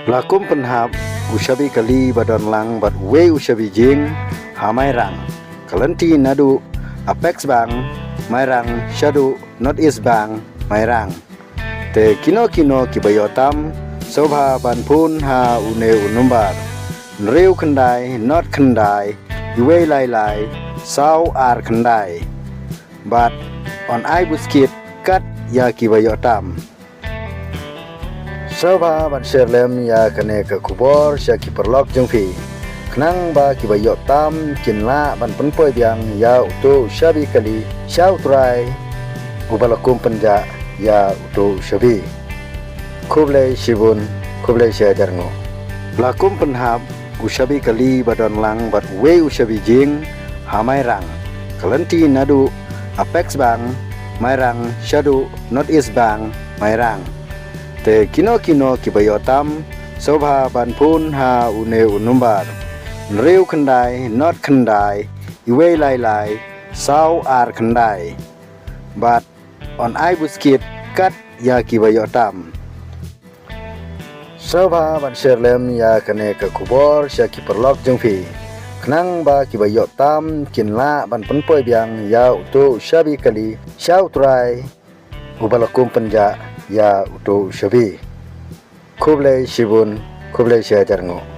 Lakum PYNHAP ushabi kali badon lang bad we ushabi jing hamai rang kalenti nadu apex bang mai rang shadu not is bang mai rang te kino kibayotam sobha ban pun ha une unumbar nreu khandai not khandai iwe lai sau ar khandai but on I buskit kat ya kibayotam Sobha ban serlem ya kene ke kubor shaki paralok jongphi knang ba kibayot tam kinla ban penpoi biang ya utu SHABI kali syau turai ubalakum penja ya utu SHABI Khublei shibun Khublei shihajar nguh lakum PYNHAP ushabi kali badon lang bad we ushabi jing hamai rang kalenti nadu apex bang mai rang shadu not is bang mai rang te kino kibayotam sobha ban pun ha une unumbar nreu khandai not khandai iwe lai sau ar khandai but on I buskit kat ya kibayotam sobha ban serlem ya kene ke kubor shaki paralok jongphi knang ba kibayotam kinla ban penpoi biang ya utu SHABI kali syau turai ubalakum penja ya utu SHABI Khublei shibun Khublei shihajar nguh